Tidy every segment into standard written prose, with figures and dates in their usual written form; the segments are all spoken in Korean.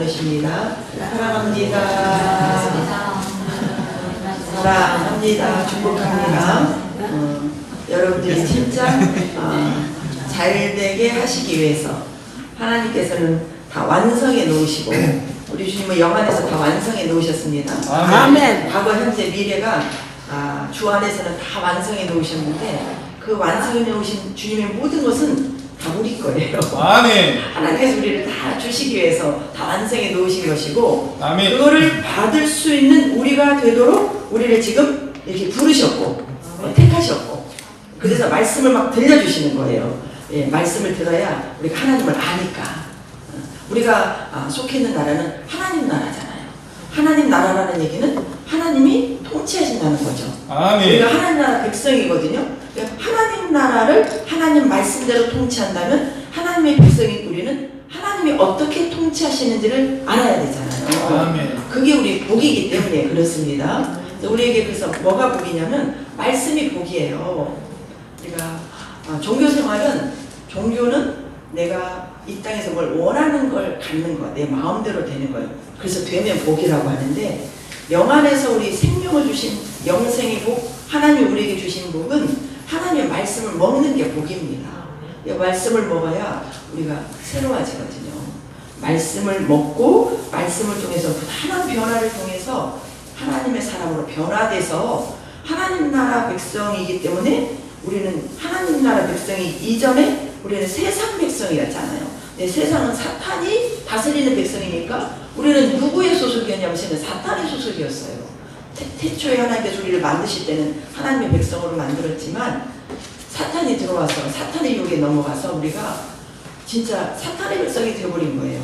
것입니다. 사랑합니다. 사랑합니다. 축복합니다. 여러분들이 진짜 잘되게 하시기 위해서 하나님께서는 다 완성해 놓으시고 우리 주님은 영 안에서 다 완성해 놓으셨습니다. 아멘. 과거, 현재, 미래가 주 안에서는 다 완성해 놓으셨는데 그 완성해 놓으신 주님의 모든 것은 다 우리 거예요. 아멘. 하나님께서 우리를 다 주시기 위해서 다 완성해 놓으신 것이고 아멘. 그거를 받을 수 있는 우리가 되도록 우리를 지금 이렇게 부르셨고 택하셨고 그래서 말씀을 막 들려주시는 거예요. 예, 말씀을 들어야 우리가 하나님을 아니까. 우리가 속해 있는 나라는 하나님 나라잖아요. 하나님 나라라는 얘기는 하나님이 통치하신다는 거죠. 아멘. 우리가 하나님 나라 백성이거든요. 하나님 나라를 하나님 말씀대로 통치한다면 하나님의 백성인 우리는 하나님이 어떻게 통치하시는지를 알아야 되잖아요. 아멘. 그게 우리 복이기 때문에 그렇습니다. 우리에게 그래서 뭐가 복이냐면 말씀이 복이에요. 우리가 종교생활은 종교는 내가 이 땅에서 뭘 원하는 걸 갖는 거, 내 마음대로 되는 거예요. 그래서 되면 복이라고 하는데 영 안에서 우리 생명을 주신 영생의 복, 하나님이 우리에게 주신 복은 하나님의 말씀을 먹는 게 복입니다. 이 말씀을 먹어야 우리가 새로워지거든요. 말씀을 먹고 말씀을 통해서 하나님 변화를 통해서 하나님의 사람으로 변화돼서 하나님 나라 백성이기 때문에 우리는 하나님 나라 백성이 이전에 우리는 세상 백성이었잖아요. 세상은 사탄이 다스리는 백성이니까 우리는 누구의 소속이었냐면 사탄의 소속이었어요. 태초에 하나님께서 우리를 만드실 때는 하나님의 백성으로 만들었지만 사탄이 들어와서 사탄의 유혹에 넘어가서 우리가 진짜 사탄의 백성이 되어버린 거예요.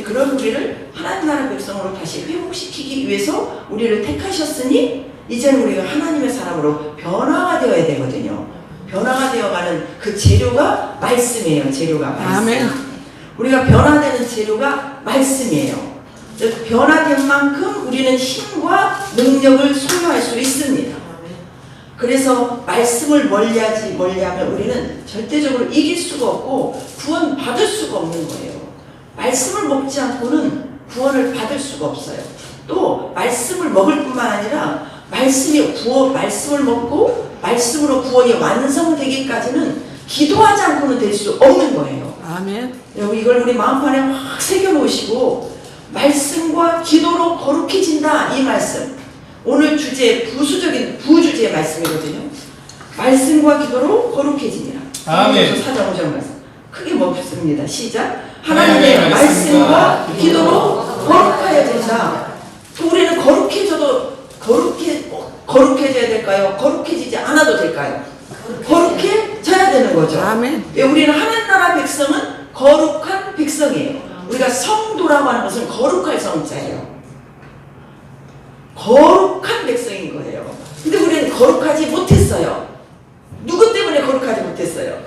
그런 우리를 하나님 나라 백성으로 다시 회복시키기 위해서 우리를 택하셨으니 이제는 우리가 하나님의 사람으로 변화가 되어야 되거든요. 변화가 되어가는 그 재료가 말씀이에요. 재료가 말씀. 아멘. 우리가 변화되는 재료가 말씀이에요. 변화된 만큼 우리는 힘과 능력을 소유할 수 있습니다. 그래서 말씀을 멀리하면 우리는 절대적으로 이길 수가 없고 구원 받을 수가 없는 거예요. 말씀을 먹지 않고는 구원을 받을 수가 없어요. 또 말씀을 먹을 뿐만 아니라 말씀을 먹고 말씀으로 구원이 완성되기까지는 기도하지 않고는 될 수 없는 거예요. 아멘. 이걸 우리 마음판에 확 새겨놓으시고 말씀과 기도로 거룩해진다. 이 말씀 오늘 주제 부주제의 말씀이거든요. 말씀과 기도로 거룩해지니라. 아멘. 4장 5절 말씀 크게 먹습니다. 시작. 하나님의 말씀과 기도로 거룩하여 된다. 우리는 거룩해져도 거룩해져야 될까요? 거룩해지지 않아도 될까요? 거룩해져야 되는 거죠. 아멘. 우리는 하나님 나라 백성은 거룩한 백성이에요. 우리가 성도라고 하는 것은 거룩할 성자예요. 거룩한 백성인 거예요. 근데 우리는 거룩하지 못했어요. 누구 때문에 거룩하지 못했어요?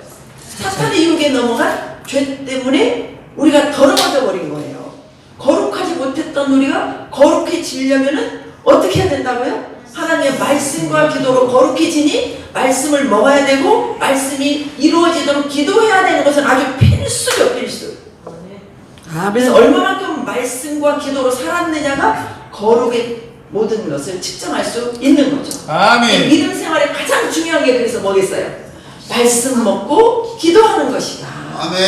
사탄의 유혹에 넘어간 죄 때문에 우리가 더러워져 버린 거예요. 거룩하지 못했던 우리가 거룩해지려면은 어떻게 해야 된다고요? 하나님의 말씀과 기도로 거룩해지니 말씀을 먹어야 되고 말씀이 이루어지도록 기도해야 되는 것은 아주 필수죠. 필수. 그래서 얼마만큼 말씀과 기도로 살았느냐가 거룩의 모든 것을 측정할 수 있는 거죠. 아멘. 믿음 생활에 가장 중요한 게 그래서 뭐겠어요? 말씀 먹고 기도하는 것이다. 아멘.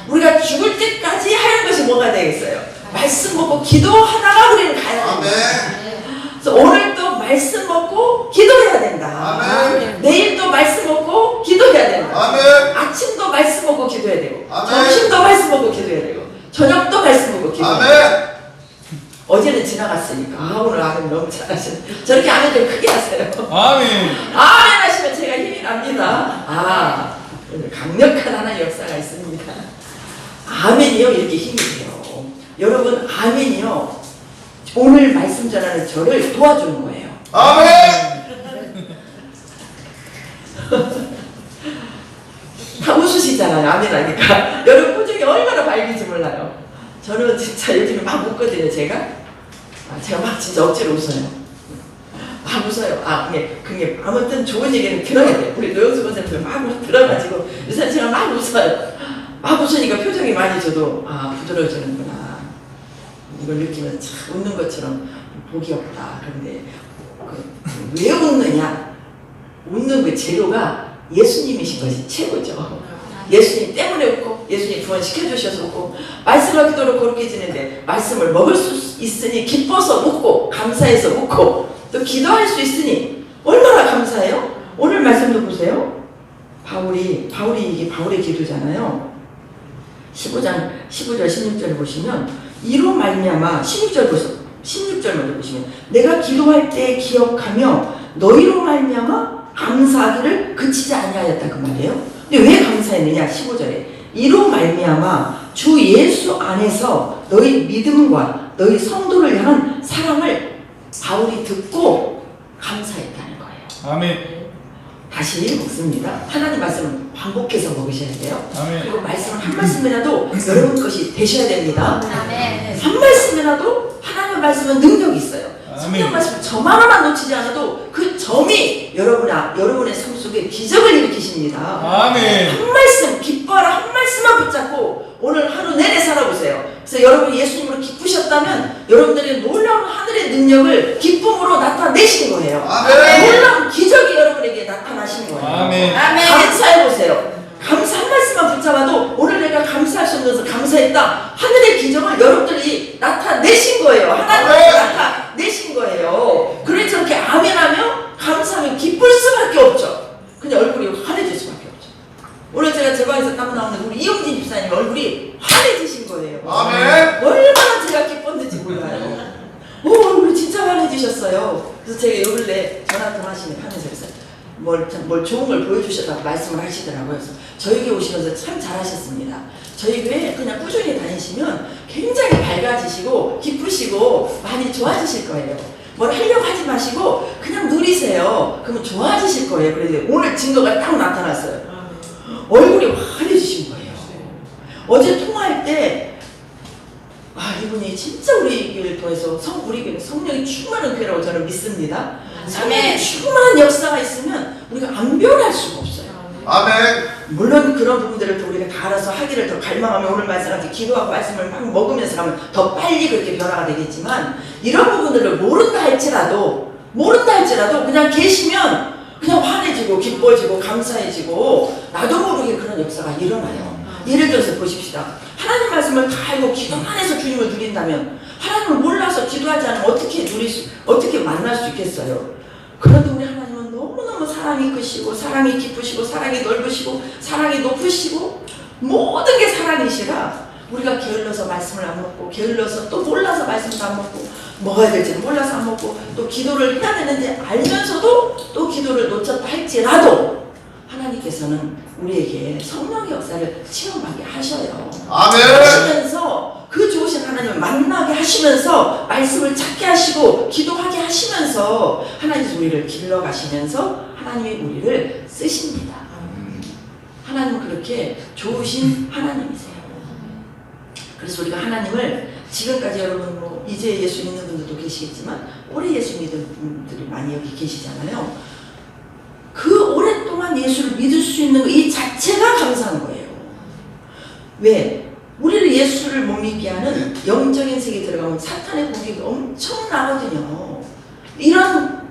우리가 죽을 때까지 하는 것이 뭐가 되겠어요? 말씀 먹고 기도하다가 우리는 가야 된다. 아멘. 그래서 오늘도 말씀 먹고 기도해야 된다. 아멘. 내일도 말씀 먹고 기도해야 된다. 아멘. 아침도 말씀 먹고 기도해야 되고 아멘. 점심도 말씀 먹고 기도해야 되고 저녁도 말씀 먹고 기도해야 되고 아멘. 어제는 지나갔으니까 오늘 아멘 너무 잘하시네. 저렇게 아멘들 크게 하세요. 아멘. 아멘 하시면 제가 힘이 납니다. 오늘 강력한 하나의 역사가 있습니다. 아멘이요 이렇게 힘이 돼요. 여러분 아멘이요 오늘 말씀 전하는 저를 도와주는 거예요. 아멘. 다 웃으시잖아요. 아멘 하니까. 여러분 표정이 얼마나 밝은지 몰라요. 저는 진짜 요즘에 막 웃거든요. 제가 막 진짜 억지로 웃어요. 막 웃어요. 그게 아무튼 좋은 얘기는 들어야 돼요. 우리 노영수 선생님들 막 들어가지고 요새 제가 막 웃어요. 막 웃으니까 표정이 많이 저도 부드러워지는구나. 이걸 느끼면 참 웃는 것처럼 복이 없다. 그런데 왜 웃느냐? 웃는 그 재료가 예수님이신 것이 최고죠. 예수님 때문에 웃고, 예수님 구원시켜 주셔서 웃고, 말씀하기도록 그렇게 지는데 말씀을 먹을 수 있으니 기뻐서 웃고, 감사해서 웃고, 또 기도할 수 있으니 얼마나 감사해요? 오늘 말씀도 보세요. 이게 바울의 기도잖아요. 15장 15절 16절 보시면 이로 말미암아 16절 보세요. 16절 먼저 보시면 내가 기도할 때 기억하며 너희로 말미암아 감사하기를 그치지 아니하였다 그 말이에요. 근데 왜 감사했느냐? 15절에 이로 말미암아 주 예수 안에서 너희 믿음과 너희 성도를 향한 사랑을 바울이 듣고 감사했다는 거예요. 아멘. 다시 읽습니다. 하나님 말씀을 반복해서 먹으셔야 돼요. 아멘. 그리고 말씀을 한 말씀이라도 여러분 것이 되셔야 됩니다. 아멘. 한 말씀이라도 하나님의 말씀은 능력이 있어요. 성경 말씀 점 하나만 놓치지 않아도 그 점이 여러분의 삶 속에 기적을 일으키십니다. 아멘. 한 말씀 기뻐하라 한 말씀만 붙잡고 오늘 하루 내내 살아보세요. 그래서 여러분이 예수님으로 기쁘셨다면 여러분들이 놀라운 하늘의 능력을 기쁨으로 나타내신 거예요. 아멘. 놀라운 기적이 여러분에게 나타나신 거예요. 아멘. 아멘. 감사해보세요. 감사 한 말씀만 붙잡아도 오늘 내가 감사할 수 없는 것을 감사했다. 하늘의 기적을 여러분들이 나타내신 거예요. 하나님께서 나타내신 거예요. 그래서 저렇게 아멘하며 감사하며 기쁠 수밖에 없죠. 그냥 얼굴이 환해질 수밖에 없죠. 오늘 제가 제 방에서 딱 나오는 우리 이용진 집사님 얼굴이 환해지신 거예요. 아멘. 얼마나 제가 기뻤는지 몰라요. 얼굴이 진짜 환해지셨어요. 그래서 제가 요 근래 전화 통화하면서 그랬어요. 뭘 좋은 걸 보여주셨다고 말씀을 하시더라고요. 그래서 저희 교회 오시면서 참 잘하셨습니다. 저희 교회 그냥 꾸준히 다니시면 굉장히 밝아지시고 기쁘시고 많이 좋아지실 거예요. 뭘 하려고 하지 마시고 그냥 누리세요. 그러면 좋아지실 거예요. 그래서 오늘 증거가 딱 나타났어요. 얼굴이 환해지신 거예요. 어제 통화할 때 이분이 진짜 우리 교회를 통해서 우리 교회는 성령이 충만한 교회라고 저는 믿습니다. 성령의 충만한 역사가 있으면 우리가 안 변할 수가 없어요. 아멘. 물론 그런 부분들을 또 우리가 다 알아서 하기를 더 갈망하며 오늘 말씀하기 기도하고 말씀을 막 먹으면서 가면 더 빨리 그렇게 변화가 되겠지만 이런 부분들을 모른다 할지라도 그냥 계시면 그냥 환해지고 기뻐지고 감사해지고 나도 모르게 그런 역사가 일어나요. 예를 들어서 보십시다. 하나님 말씀을 다 알고 기도만 해서 주님을 누린다면 하나님을 몰라서 기도하지 않으면 어떻게 만날 수 있겠어요? 그런데 우리 하나님은 너무너무 사랑이 크시고 사랑이 깊으시고 사랑이 넓으시고 사랑이 높으시고 모든 게 사랑이시라 우리가 게을러서 말씀을 안 먹고 게을러서 또 몰라서 말씀도 안 먹고 먹어야 될지는 몰라서 안 먹고 또 기도를 해야 되는데 알면서도 또 기도를 놓쳤다 할지라도 하나님께서는 우리에게 성령의 역사를 체험하게 하셔요. 아멘. 하시면서 그 좋으신 하나님을 만나게 하시면서 말씀을 찾게 하시고 기도하게 하시면서 하나님께서 우리를 길러가시면서 하나님이 우리를 쓰십니다. 하나님은 그렇게 좋으신 하나님이세요. 그래서 우리가 하나님을 지금까지 여러분 이제 예수 믿는 분들도 계시겠지만 오래 예수 믿는 분들이 많이 여기 계시잖아요. 그 오랫동안 예수를 믿을 수 있는 이 자체가 감사한 거예요. 왜? 우리를 예수를 못 믿게 하는 영적인 세계에 들어가면 사탄의 공격이 엄청나거든요. 이런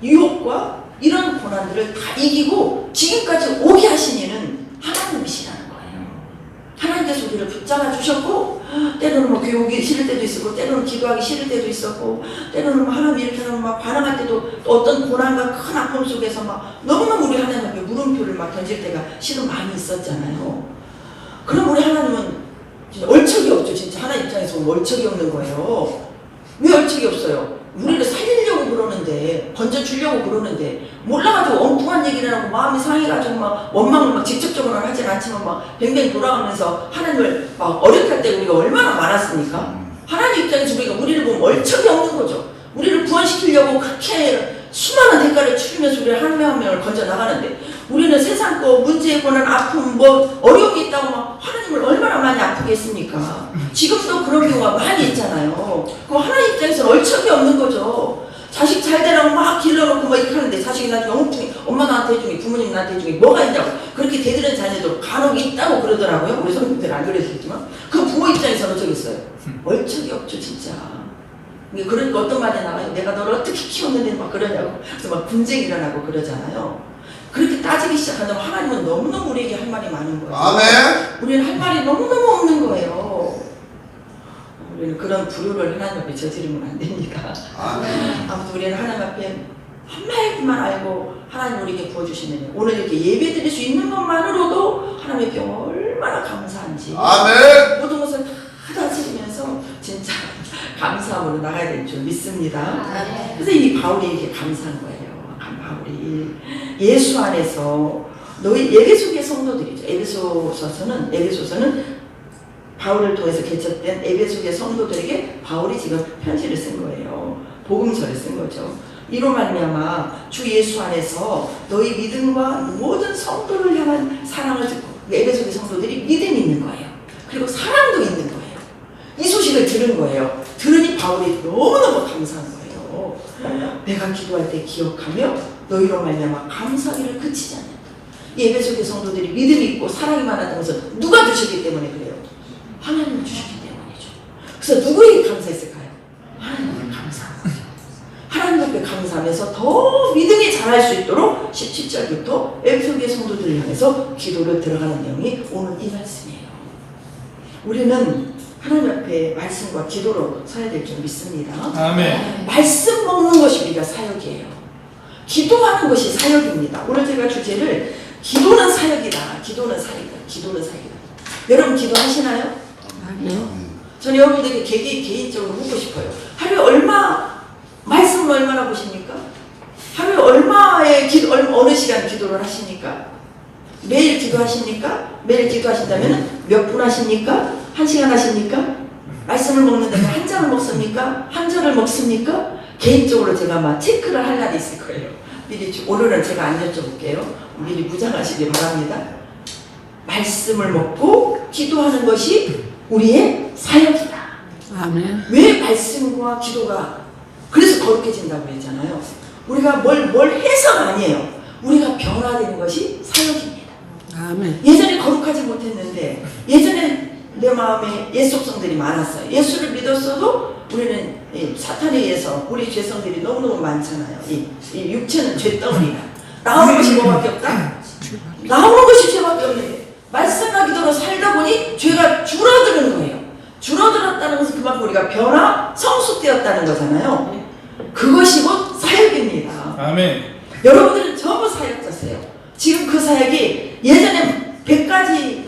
유혹과 이런 고난들을 다 이기고 지금까지 오게 하신 이는 하나님이시라는 거예요. 하나님께서 우리를 붙잡아 주셨고 때로는 교회 오기 싫을 때도 있었고 때로는 기도하기 싫을 때도 있었고 때로는 하나님 이렇게 하면 반항할 때도 또 어떤 고난과 큰 아픔 속에서 너무너무 우리 하나님 앞에 물음표를 던질 때가 실은 많이 있었잖아요. 그럼 우리 하나님은 진짜 얼척이 없죠. 진짜 하나님 입장에서 얼척이 없는 거예요. 왜 얼척이 없어요? 우리를 살리려고 그러는데 건져주려고 그러는데 몰라가지고 엉뚱한 얘기를 하고 마음이 상해가지고 원망을 직접적으로는 하진 않지만 뱅뱅 돌아가면서 하나님을 어렵게 할 때 우리가 얼마나 많았습니까? 하나님 입장에서 우리를 보면 얼척이 없는 거죠. 우리를 구원시키려고 그렇게 수많은 대가를 치르면서 우리를 한 명 한 명을 건져 나가는데 우리는 세상 거 문제에 관한 아픔 어려움이 있다고 하나님을 얼마나 많이 아프게 했습니까? 지금도 그런 경우가 많이 있잖아요. 그럼 하나님 입장에서는 얼척이 없는 거죠. 자식 잘 되라고 길러놓고 이렇게 하는데 자식이 나중에 엉뚱히 엄마 나한테 해주기 부모님 나한테 해주기 뭐가 있냐고 그렇게 대들은 자녀도 간혹 있다고 그러더라고요. 우리 성도들 안 그랬겠지만 그 부모 입장에서는 어쩌겠어요. 얼척이 없죠 진짜. 그러니까 어떤 말이 나와요. 내가 너를 어떻게 키웠는데 막 그러냐고. 그래서 막 분쟁이 일어나고 그러잖아요. 그렇게 따지기 시작한다면 하나님은 너무너무 우리에게 할 말이 많은 거예요. 아멘. 우리는 할 말이 너무너무 없는 거예요. 우리는 그런 불효를 하나님 앞에 저지르면 안 됩니다. 아멘. 아무튼 우리는 하나님 앞에 한마디만 알고 하나님 우리에게 부어주시면 오늘 이렇게 예배 드릴 수 있는 것만으로도 하나님께 얼마나 감사한지. 아멘. 모든 것을 다 다스리면서 진짜 감사함으로 나가야 될 줄 믿습니다. 그래서 이 바울이 이렇게 감사한 거예요. 바울이 예수 안에서 너희 에베소의 성도들이죠. 에베소서는 바울을 통해서 개척된 에베소의 성도들에게 바울이 지금 편지를 쓴 거예요. 복음서를 쓴 거죠. 이로 말미암아 주 예수 안에서 너희 믿음과 모든 성도를 향한 사랑을 듣고 에베소의 성도들이 믿음이 있는 거예요. 그리고 사랑도 있는 거예요. 이 소식을 들은 거예요. 들으니 바울이 너무너무 감사한 거예요. 내가 기도할 때 기억하며 너희로 말미암아 감사하기를 그치지 않는다. 이 에베소의 성도들이 믿음이 있고 사랑이 많았다는 것은 누가 주셨기 때문에 그래요? 하나님이 주셨기 때문이죠. 그래서 누구에게 감사했을까요? 하나님께 감사한 거죠. 하나님 앞에 감사하면서 더 믿음이 자랄 수 있도록 17절부터 에베소의 성도들을 향해서 기도를 들어가는 내용이 오늘 이 말씀이에요. 우리는 하나님 앞에 말씀과 기도로 서야 될 줄 믿습니다. 아멘. 말씀 먹는 것이 우리가 사역이에요. 기도하는 것이 사역입니다. 오늘 제가 주제를 기도는 사역이다. 기도는 사역이다. 기도는 사역이다. 여러분 기도하시나요? 저는 여러분들에게 개인적으로 묻고 싶어요. 하루에 말씀을 얼마나 보십니까? 하루에 어느 시간 기도를 하십니까? 매일 기도하십니까? 매일 기도하신다면 몇 분 하십니까? 1시간 하십니까? 말씀을 먹는다면 한 장을 먹습니까? 한 절을 먹습니까? 개인적으로 제가 막 체크를 할 날이 있을 거예요. 미리 오늘은 제가 안 여쭤볼게요. 미리 무장하시기 바랍니다. 말씀을 먹고 기도하는 것이 우리의 사역이다. 아멘. 왜 말씀과 기도가 그래서 거룩해진다고 했잖아요. 우리가 뭘 해서가 아니에요. 우리가 변화되는 것이 사역입니다. 아멘. 예전에 거룩하지 못했는데 예전에 내 마음에 옛 속성들이 많았어요. 예수를 믿었어도 우리는 사탄에 의해서 우리 죄성들이 너무너무 많잖아요. 이 육체는 죄덩어리다. 나오는 것이 뭐밖에 없다? 나오는 것이 죄밖에 없는데 말씀과 기도로 살다 보니 죄가 줄어드는 거예요. 줄어들었다는 것은 그만큼 우리가 성숙되었다는 거잖아요. 그것이 곧 사역입니다. 아멘. 여러분들은 전부 사역자세요. 지금 그 사역이 예전에 100가지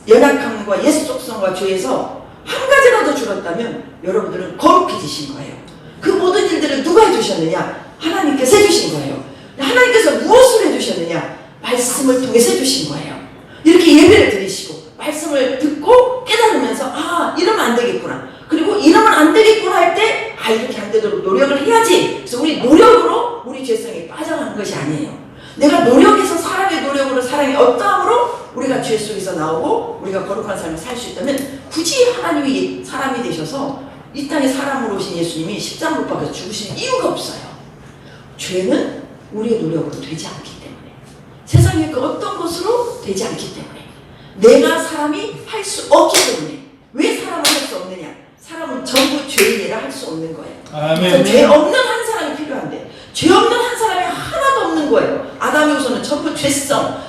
연약함과 옛 속성과 죄에서 한 가지라도 줄었다면 여러분들은 거룩해지신 거예요. 그 모든 일들을 누가 해주셨느냐? 하나님께서 해주신 거예요. 하나님께서 무엇을 해주셨느냐? 말씀을 통해서 해주신 거예요. 이렇게 예배를 드리시고 말씀을 듣고 깨달으면서 이러면 안 되겠구나. 그리고 이러면 안 되겠구나 할 때 이렇게 안 되도록 노력을 해야지. 그래서 우리 노력으로 우리 죄성이 빠져가는 것이 아니에요. 내가 노력해서 사람의 노력으로 사람의 어떠함으로 우리가 죄 속에서 나오고 우리가 거룩한 삶을 살 수 있다면 굳이 하나님이 사람이 되셔서 이 땅에 사람으로 오신 예수님이 십자가 못 박혀 죽으신 이유가 없어요. 죄는 우리의 노력으로 되지 않기 때문에 세상의 그 어떤 것으로 되지 않기 때문에 내가 사람이 할 수 없기 때문에 왜 사람은 할 수 없느냐? 사람은 전부 죄인이라 할 수 없는 거예요. 아멘. 그래서 죄 없는 한 사람이 필요한데 죄 없는 한 사람이 하나도 없는 거예요. 아담이 우선은 전부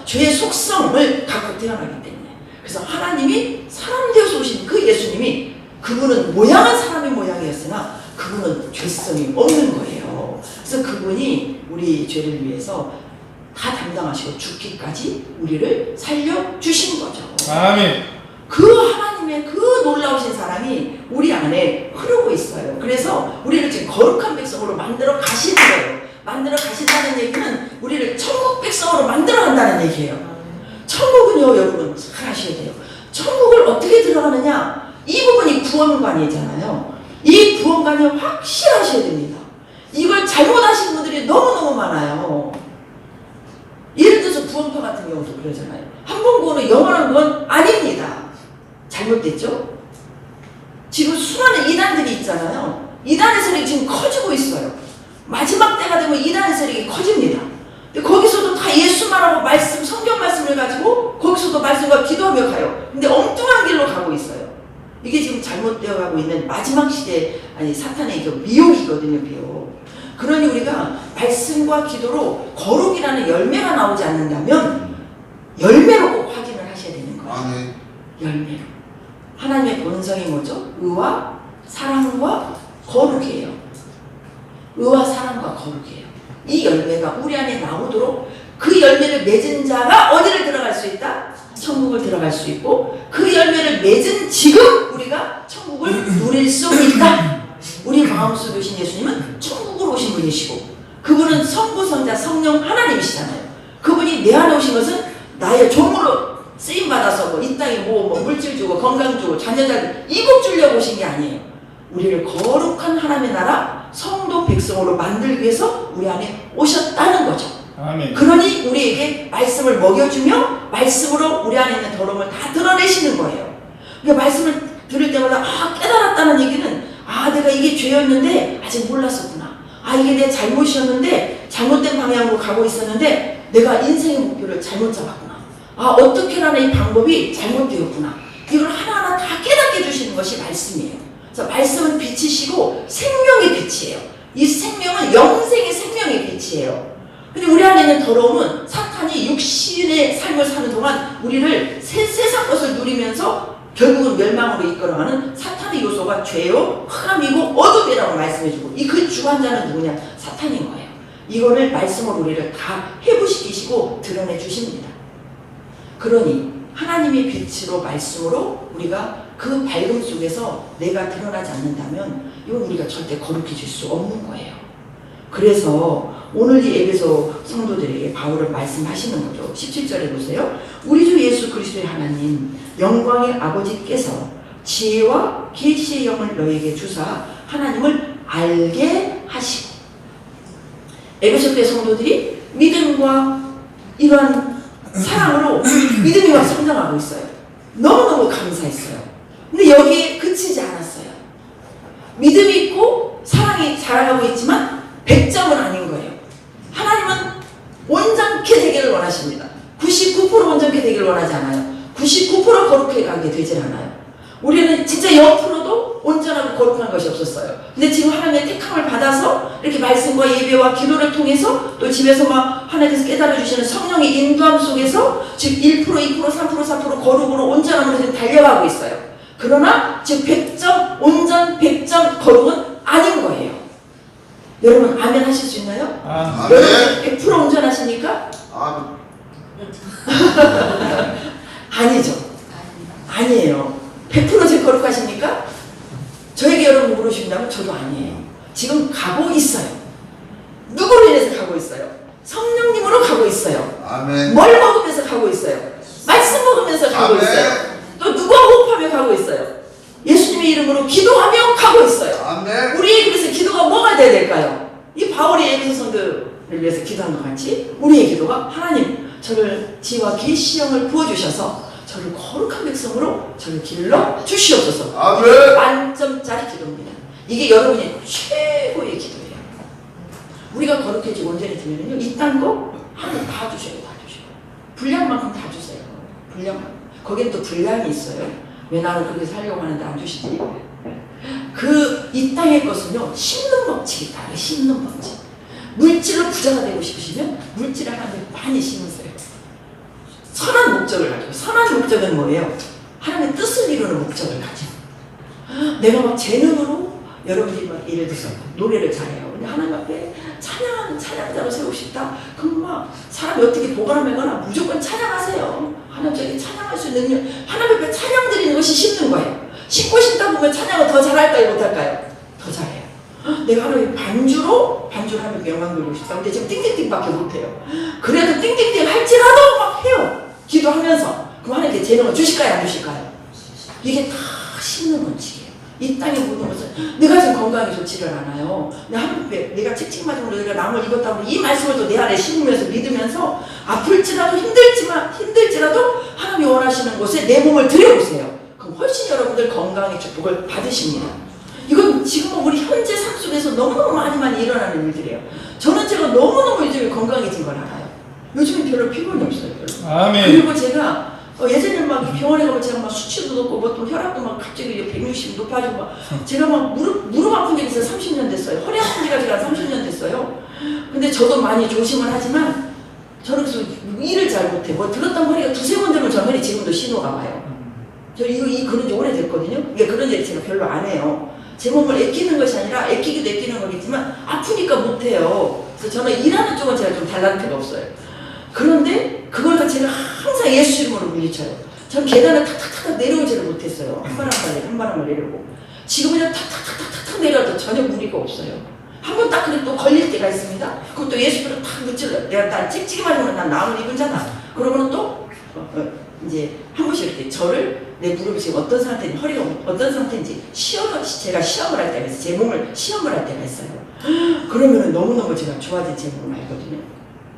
죄의 속성을 갖고 태어나기 때문에. 그래서 하나님이 사람 되어서 오신 그 예수님이 그분은 모양은 사람의 모양이었으나 그분은 죄성이 없는 거예요. 그래서 그분이 우리 죄를 위해서 다 담당하시고 죽기까지 우리를 살려주신 거죠. 아멘. 그 하나님의 그 놀라우신 사랑이 우리 안에 흐르고 있어요. 그래서 우리를 지금 거룩한 백성으로 만들어 가시는 거예요. 만들어 가신다는 얘기는 우리를 천국 백성으로 만들어 간다는 얘기예요. 천국은요, 여러분 잘 아셔야 돼요. 천국을 어떻게 들어가느냐? 이 부분이 구원관이잖아요. 이 구원관이 확실하셔야 됩니다. 이걸 잘못하신 분들이 너무너무 많아요. 예를 들어서 구원파 같은 경우도 그러잖아요. 한 번 구원은 영원한 건 아닙니다. 잘못됐죠? 지금 수많은 이단들이 있잖아요. 이단의 세력이 지금 커지고 있어요. 마지막 때가 되면 이단의 세력이 커집니다. 근데 거기서도 다 예수만 하고 성경 말씀을 가지고 거기서도 말씀과 기도하며 가요. 근데 엉뚱한 길로 가고 있어요. 이게 지금 잘못되어 가고 있는 마지막 시대, 아니 사탄의 그 미혹이거든요, 미혹. 그러니 우리가 말씀과 기도로 거룩이라는 열매가 나오지 않는다면 열매로 꼭 확인을 하셔야 되는 거예요. 아멘. 열매로. 하나님의 본성이 뭐죠? 의와 사랑과 거룩이에요. 의와 사랑과 거룩이에요. 이 열매가 우리 안에 나오도록 그 열매를 맺은 자가 어디를 들어갈 수 있다? 천국을 들어갈 수 있고 그 열매를 맺은 지금 우리가 천국을 누릴 수 있다. 우리 마음속에 오신 예수님은 천국으로 오신 분이시고 그분은 성부, 성자, 성령 하나님이시잖아요. 그분이 내 안에 오신 것은 나의 종으로 쓰임받아서 뭐 이 땅에 뭐 물질 주고 건강 주고 자녀들 이복 주려고 오신 게 아니에요. 우리를 거룩한 하나님의 나라 성도 백성으로 만들기 위해서 우리 안에 오셨다는 거죠. 아멘. 그러니 우리에게 말씀을 먹여주며 말씀으로 우리 안에 있는 더러움을 다 드러내시는 거예요. 그러니까 말씀을 들을 때마다 깨달았다는 얘기는 내가 이게 죄였는데 아직 몰랐었구나. 이게 내 잘못이었는데 잘못된 방향으로 가고 있었는데 내가 인생의 목표를 잘못 잡았구나. 어떻게 하는 이 방법이 잘못되었구나. 이걸 하나하나 다 깨닫게 해주시는 것이 말씀이에요. 그래서 말씀은 빛이시고 생명의 빛이에요. 이 생명은 영생의 생명의 빛이에요. 근데 우리 안에 있는 더러움은 사탄이 육신의 삶을 사는 동안 우리를 세상 것을 누리면서 결국은 멸망으로 이끌어가는 사탄의 요소가 죄요, 흑암이고 어둠이라고 말씀해주고 그 주관자는 누구냐? 사탄인 거예요. 이거를 말씀으로 우리를 다 회부시키시고 드러내 주십니다. 그러니 하나님의 빛으로 말씀으로 우리가 그 밝음 속에서 내가 드러나지 않는다면 이건 우리가 절대 거룩해질 수 없는 거예요. 그래서 오늘 이 에베소 성도들에게 바울은 말씀하시는 거죠. 17절에 보세요. 우리 주 예수 그리스도의 하나님 영광의 아버지께서 지혜와 계시의 영을 너에게 주사 하나님을 알게 하시고 에베소 때 성도들이 믿음과 이러한 사랑으로 믿음이 막 성장하고 있어요. 너무너무 감사했어요. 근데 여기에 그치지 않았어요. 믿음이 있고 사랑이 자라가고 있지만 100점은 아닌 거예요. 하나님은 온전케 되기를 원하십니다. 99% 온전케 되기를 원하지 않아요. 99% 거룩해 가게 되질 않아요. 우리는 진짜 0%도 온전하고 거룩한 것이 없었어요. 근데 지금 하나님의 택함을 받아서 이렇게 말씀과 예배와 기도를 통해서 또 집에서 막 하나님께서 깨달아주시는 성령의 인도함 속에서 지금 1%, 2%, 3%, 4% 거룩으로 온전함으로 지금 달려가고 있어요. 그러나 지금 100점, 온전 100점 거룩은 아닌 거예요. 여러분 아멘 하실 수 있나요? 아멘. 여러분 100% 온전하십니까? 아니죠. 아니에요. 100% 거룩하십니까? 저에게 여러분 물으신다면 저도 아니에요. 지금 가고 있어요. 누구로 인해서 가고 있어요? 성령님으로 가고 있어요. 아멘. 뭘 먹으면서 가고 있어요? 말씀 먹으면서 가고 아멘. 있어요. 또 누가 호흡하며 가고 있어요? 예수님의 이름으로 기도하며 가고 있어요. 아멘. 우리의 그래서 기도가 뭐가 돼야 될까요? 이 바울이 에베소 성도를 위해서 기도한 것 같이 우리의 기도가 하나님 저를 지혜와 계시형을 부어주셔서 저를 거룩한 백성으로 저를 길러 주시옵소서. 아멘. 만점짜리 기도입니다. 이게 여러분의 최고의 기도예요. 우리가 거룩해지고 온전히 되면요 이 딴 거 하나님 다 주셔요. 다 주셔요. 분량만큼 다 주세요. 분량만큼. 거기는 또 분량이 있어요. 왜 나는 그렇게 살려고 하는데 안 주시지? 이 땅의 것은요 심는 법칙이 다르게 심는 법칙. 물질로 부자가 되고 싶으시면 물질을 하나님 많이 심으세요. 선한 목적을 가지고. 선한 목적은 뭐예요? 하나님의 뜻을 이루는 목적을 가지고. 내가 막 재능으로 여러분들이 막 예를 들어서 노래를 잘해요. 근데 하나님 앞에 찬양하는 찬양자로 세우고 싶다. 그럼 막 사람이 어떻게 보거나 말거나 무조건 찬양하세요. 하나님 저에게 찬양할 수 있는 능력. 하나님 앞에 찬양 드리는 것이 심는 거예요. 심고 싶다 보면 찬양을 더 잘할까요? 못할까요? 더 잘해요. 내가 하나님 반주로 하나님께 영광 돌리고 싶다. 근데 지금 띵띵띵밖에 못해요. 그래도 띵띵띵 할지라도 막 해요. 기도하면서. 그럼 하나님께 재능을 주실까요? 안 주실까요? 이게 다 심는 원칙이에요. 이 땅의 모든 것은 내가 지금 건강이 좋지를 않아요. 내가 채찍맞은 내가 남을 입었다 보니 이 말씀을 또 내 안에 심으면서 믿으면서 아플지라도 힘들지라도 하나님이 원하시는 곳에 내 몸을 들여보세요. 그럼 훨씬 여러분들 건강의 축복을 받으십니다. 이건 지금 우리 현재 삶 속에서 너무너무 많이 일어나는 일들이에요. 저는 제가 너무너무 요즘에 건강해진 걸 알아요. 요즘엔 별로 피곤이 없어요. 별로. 아멘. 그리고 제가 예전에는 막 병원에 가면 제가 막 수치도 높고 뭐 또 혈압도 막 갑자기 160 높아지고 막 제가 막 무릎 아픈 게 있어요. 30년 됐어요. 허리 아픈 지가 제가 30년 됐어요. 근데 저도 많이 조심을 하지만 저는 그래서 일을 잘 못해. 뭐 들었던 허리가 두세 번 들면 저 허리 지금도 신호가 와요. 저 이거 그런 지 오래됐거든요. 이게 그런 일 제가 별로 안 해요. 제 몸을 애끼는 것이 아니라 애끼기도 애끼는 거겠지만 아프니까 못해요. 그래서 저는 일하는 쪽은 제가 좀 달란트가 없어요. 그런데 그걸 다 제가 항상 예수 이름으로 물리쳐요. 저는 계단을 탁탁탁 내려오지를 못했어요. 한 바람을 내려오고. 지금은 그냥 탁탁탁탁탁 내려도 전혀 무리가 없어요. 한 번 딱 그래 또 걸릴 때가 있습니다. 그럼 또 예수를 탁 묻질러. 내가 난 찍찍이만 하면 난 나을 입은잖아. 그러고는 또 이제 한 번씩 이렇게 저를 내 무릎이 지금 어떤 상태인지 허리가 어떤 상태인지 제가 시험을 할 때가 있어요. 제 몸을 시험을 할 때가 있어요. 그러면은 너무너무 제가 좋아진 제 몸을 알거든요.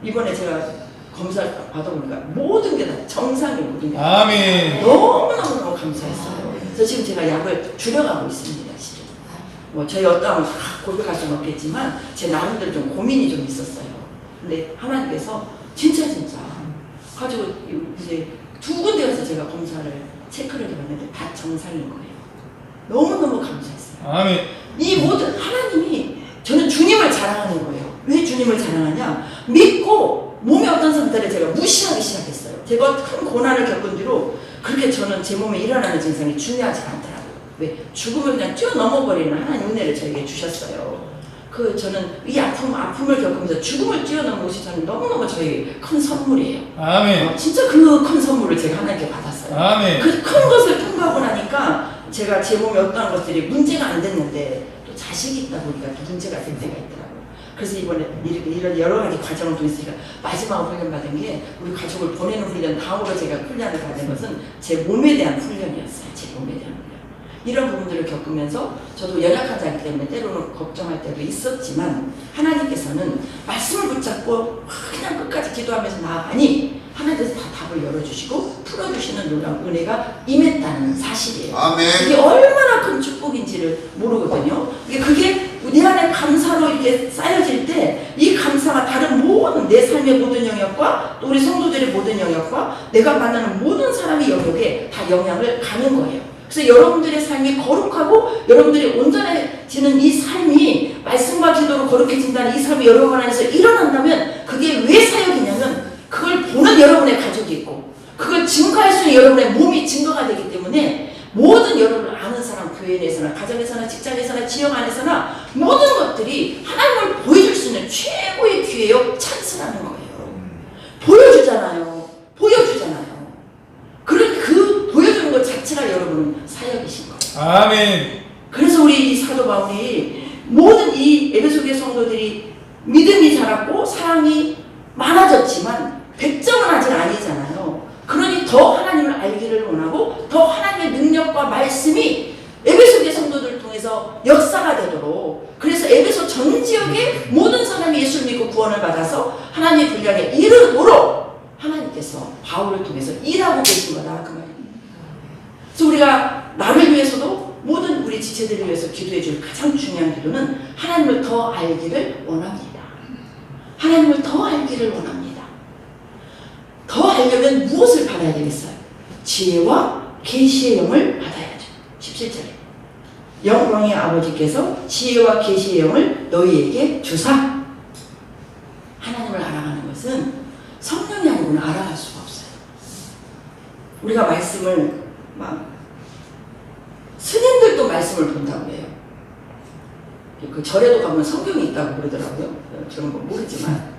이번에 제가 검사를 받아보니까 모든 게 다 정상이거든요. 아멘. 너무너무 감사했어요. 그래서 지금 제가 약을 줄여가고 있습니다. 실은. 뭐 저희 어떤 고백할 수는 없겠지만 제 나름대로 좀 고민이 좀 있었어요. 근데 하나님께서 진짜 가지고 이제 두 군데 가서 제가 검사를 체크를 해봤는데 다 정상인 거예요. 너무너무 감사했어요. 아멘. 이 모든 하나님이 저는 주님을 자랑하는 거예요. 왜 주님을 자랑하냐? 믿고 몸의 어떤 상태를 제가 무시하기 시작했어요. 제가 큰 고난을 겪은 뒤로 그렇게 저는 제 몸에 일어나는 증상이 중요하지 않더라고요. 왜? 죽음을 그냥 뛰어넘어버리는 하나님 은혜를 저에게 주셨어요. 저는 이 아픔을 겪으면서 죽음을 뛰어넘은 것이 저는 너무너무 저에게 큰 선물이에요. 아멘. 진짜 그 큰 선물을 제가 하나님께 받았어요. 아멘. 그 큰 것을 통과하고 나니까 제가 제 몸에 어떤 것들이 문제가 안 됐는데 또 자식이 있다 보니까 또 문제가 될 때가 있더라고요. 그래서 이번에 이런 여러 가지 과정을 통해서 마지막으로 훈련받은 게 우리 가족을 보내는 훈련 다음으로 제가 훈련을 받은 것은 제 몸에 대한 훈련이었어요. 제 몸에 대한 훈련. 이런 부분들을 겪으면서 저도 연약한 자이기 때문에 때로는 걱정할 때도 있었지만 하나님께서는 말씀을 붙잡고 그냥 끝까지 기도하면서 나아가니 하나님께서 다 답을 열어주시고 풀어주시는 놀라운 은혜가 임했다는 사실이에요. 아멘. 이게 얼마나 큰 축복인지를 모르거든요. 그게 내 안에 감사로 이렇게 쌓여질 때 이 감사가 다른 모든 내 삶의 모든 영역과 또 우리 성도들의 모든 영역과 내가 만나는 모든 사람의 영역에 다 영향을 가는 거예요. 그래서 여러분들의 삶이 거룩하고 여러분들이 온전해지는 이 삶이 말씀과 기도로 거룩해진다는 이 삶이 여러분 안에서 일어난다면 그게 왜 사역이냐면 그걸 보는 여러분의 가족이 있고 그걸 증거할 수 있는 여러분의 몸이 증거가 되기 때문에 모든 여러분을 아는 사람, 교회 내에서나 가정에서나 직장에서나 지역 안에서나 모든 것들이 하나님을 보여줄 수 있는 최고의 기회요 찬스라는 거예요. 보여주잖아요. 그 보여주는 것 자체가 여러분은 사역이신 거예요. 아멘. 그래서 우리 이 사도 바울이 모든 이 에베소교회 성도들이 믿음이 자랐고 사랑이 많아졌지만 100점은 아직 아니잖아요. 그러니 더 하나님을 알기를 원하고 더 하나님의 능력과 말씀이 에베소교회 성도들을 통해서 역사가 되도록 그래서 에베소 전 지역의 모든 사람이 예수를 믿고 구원을 받아서 하나님의 분량에 이르도록 하나님께서 바울을 통해서 일하고 계신 거다 그 말입니다. 그래서 우리가 나를 위해서도 모든 우리 지체들을 위해서 기도해 줄 가장 중요한 기도는 하나님을 더 알기를 원합니다. 하나님을 더 알기를 원합니다. 더 알려면 무엇을 받아야 되겠어요? 지혜와 계시의 영을 받아야죠. 17절에 영광의 아버지께서 지혜와 계시의 영을 너희에게 주사. 하나님을 알아가는 것은 성령이 아니고는 알아갈 수가 없어요. 우리가 말씀을 스님들도 말씀을 본다고 해요. 그 절에도 가면 성경이 있다고 그러더라고요. 저는 뭐 모르지만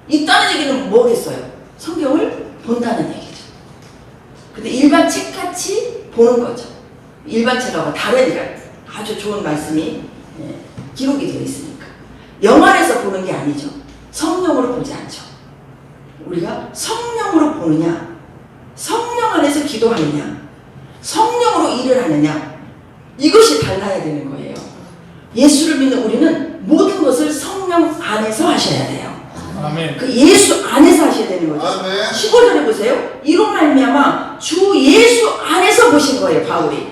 있다는 얘기는 뭐겠어요? 성경을 본다는 얘기죠. 근데 일반 책같이 보는 거죠. 일반 책하고 다르니까 아주 좋은 말씀이 기록이 되어 있으니까 영 안에서 보는 게 아니죠. 성령으로 보지 않죠. 우리가 성령으로 보느냐 성령 안에서 기도하느냐 성령으로 일을 하느냐 이것이 달라야 되는 거예요. 예수를 믿는 우리는 모든 것을 성령 안에서 하셔야 돼요. 아멘. 그 예수 안에서 하셔야 되는 거죠. 아멘. 15절에 보세요. 이로 말미암아 주 예수 안에서 보신 거예요. 바울이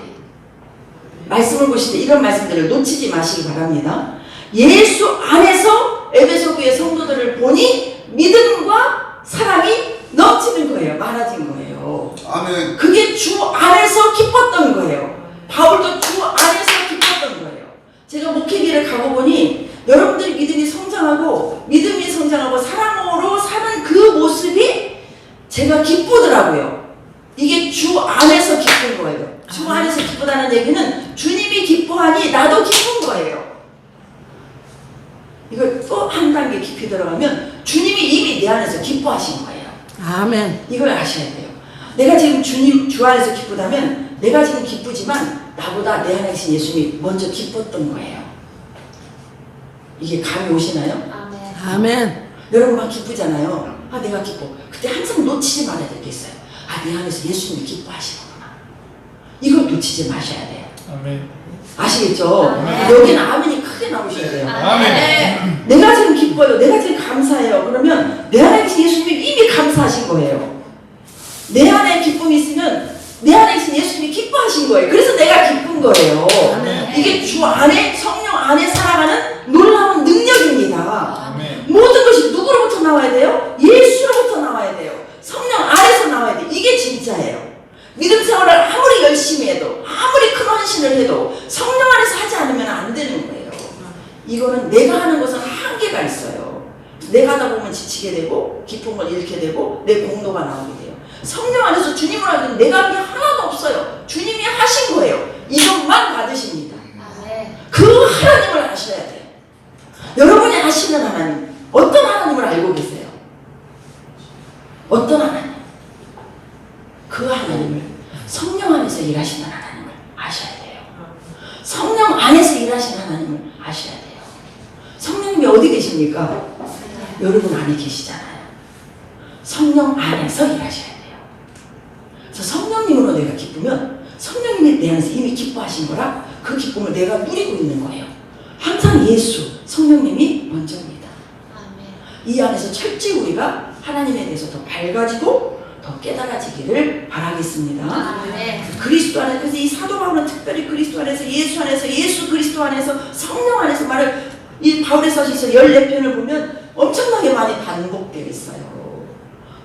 말씀을 보실 때 이런 말씀들을 놓치지 마시기 바랍니다. 예수 안에서 에베소 교회 성도들을 보니 믿음과 사랑이 넘치는 거예요. 많아진 거예요. 제가 목회기를 가고 보니 여러분들이 믿음이 성장하고 사랑으로 사는 그 모습이 제가 기쁘더라고요. 이게 주 안에서 기쁜 거예요. 주 안에서 기쁘다는 얘기는 주님이 기뻐하니 나도 기쁜 거예요. 이걸 또 한 단계 깊이 들어가면 주님이 이미 내 안에서 기뻐하신 거예요. 아멘. 이걸 아셔야 돼요. 내가 지금 주 안에서 기쁘다면 내가 지금 기쁘지만 나보다 내 안에 계신 예수님이 먼저 기뻤던 거예요. 이게 감이 오시나요? 아멘. 여러분 막 기쁘잖아요. 아 내가 기뻐. 그때 항상 놓치지 말아야 될 게 있어요. 아 내 안에서 예수님이 기뻐하시는구나. 이걸 놓치지 마셔야 돼요. 아멘. 아시겠죠? 아멘. 여기는 아멘이 크게 나오셔야 돼요. 아멘. 내가 지금 기뻐요. 내가 지금 감사해요. 그러면 내 안에 계신 예수님이 이미 감사하신 거예요. 내 안에 기쁨이 있으면 내 안에 계신 예수님이 기뻐하신 거예요. 그래서 내가 기쁜 거예요. 아멘. 이게 주 안에 성령 안에 살아가는 놀라운 능력입니다. 아멘. 모든 것이 누구로부터 나와야 돼요? 예수로부터 나와야 돼요. 성령 안에서 나와야 돼요. 이게 진짜예요. 믿음 생활을 아무리 열심히 해도 아무리 큰 헌신을 해도 성령 안에서 하지 않으면 안 되는 거예요. 이거는 내가 하는 것은 한계가 있어요. 내가 하다 보면 지치게 되고 기쁨을 잃게 되고 내 공로가 나오게 돼요. 성령 안에서 주님을 하면 내가 한 게 하나도 없어요. 주님이 하신 거예요. 이것만 받으십니다. 그 하나님을 아셔야 돼요. 여러분이 아시는 하나님, 어떤 하나님을 알고 계세요? 어떤 하나님? 그 하나님을 성령 안에서 일하시는 하나님을 아셔야 돼요. 성령 안에서 일하시는 하나님을 아셔야 돼요. 성령님이 어디 계십니까? 여러분 안에 계시잖아요. 성령 안에서 일하셔야 돼요. 그래서 성령님으로 내가 기쁘면 성령님이 내 안에서 이미 기뻐하신 거라 그 기쁨을 내가 누리고 있는 거예요. 항상 예수, 성령님이 먼저입니다. 이 안에서 철저히 우리가 하나님에 대해서 더 밝아지고 더 깨달아지기를 바라겠습니다. 그리스도 안에서, 그래서 이 사도 바울은 특별히 그리스도 안에서, 예수 그리스도 안에서, 성령 안에서 말을 이 바울의 서신서 14편을 보면 엄청나게 많이 반복되어 있어요.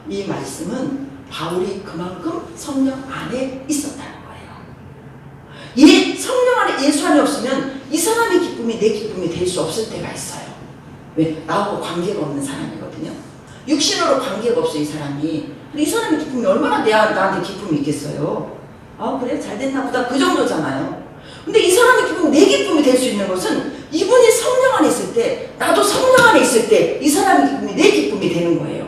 이 말씀은 바울이 그만큼 성령 안에 있었다는 거예요. 성령 안에 예수 안에 없으면 이 사람의 기쁨이 내 기쁨이 될 수 없을 때가 있어요. 왜? 나하고 관계가 없는 사람이거든요. 육신으로 관계가 없어 이 사람이. 이 사람의 기쁨이 얼마나 나한테 기쁨이 있겠어요. 아 그래 잘 됐나 보다 그 정도잖아요. 근데 이 사람의 기쁨이 내 기쁨이 될 수 있는 것은 이분이 성령 안에 있을 때, 나도 성령 안에 있을 때 이 사람의 기쁨이 내 기쁨이 되는 거예요.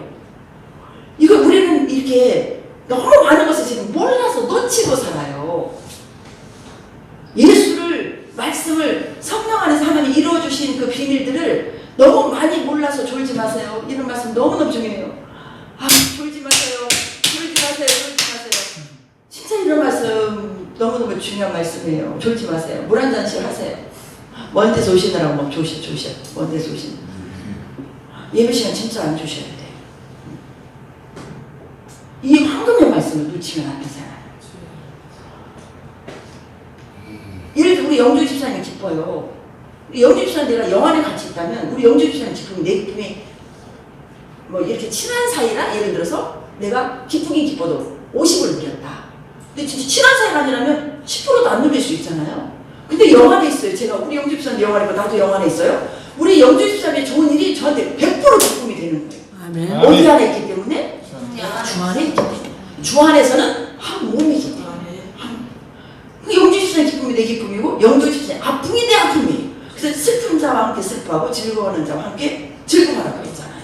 이거 우리는 이렇게 너무 많은 것을 지금 몰라서 놓치고 살아요. 예수를, 말씀을 성령 안에서 하나님이 이루어주신 그 비밀들을 너무 많이 몰라서 졸지 마세요. 이런 말씀 너무너무 중요해요. 아 졸지 마세요. 졸지 마세요. 졸지 마세요. 진짜 이런 말씀 너무너무 중요한 말씀이에요. 졸지 마세요. 물 한 잔씩 하세요. 먼 데서 오시느라고 막 조셔. 먼 데서 오시는. 예배 시간 진짜 안 조셔야 돼요. 이 황금의 말씀을 놓치면 안 되잖아요. 예를 들어 우리 영주 집사님이 기뻐요. 우리 영주 집사님 내가 영안에 같이 있다면 우리 영주 집사님 기쁨이 내 기쁨이 뭐 이렇게 친한 사이라 예를 들어서 내가 기쁘긴 기뻐도 50을 누렸다. 근데 진짜 친한 사이가 아니라면 10%도 안 누릴 수 있잖아요. 근데 영안에 있어요. 제가 우리 영주 집사님 영안에 있고 나도 영안에 있어요. 우리 영주 집사님의 좋은 일이 저한테 100% 기쁨이 되는 거예요. 아멘. 어디 안에 있기 때문에? 주 안에 있기 때문에. 주 안에서는 한 몸이기 때문에. 영주 집사님 기쁨이 내 기쁨이고 영주 집사님 아픔이 내 아픔이에요. 그래서 슬픈 자와 함께 슬퍼하고 즐거워하는 자와 함께 즐거워하라고 했잖아요.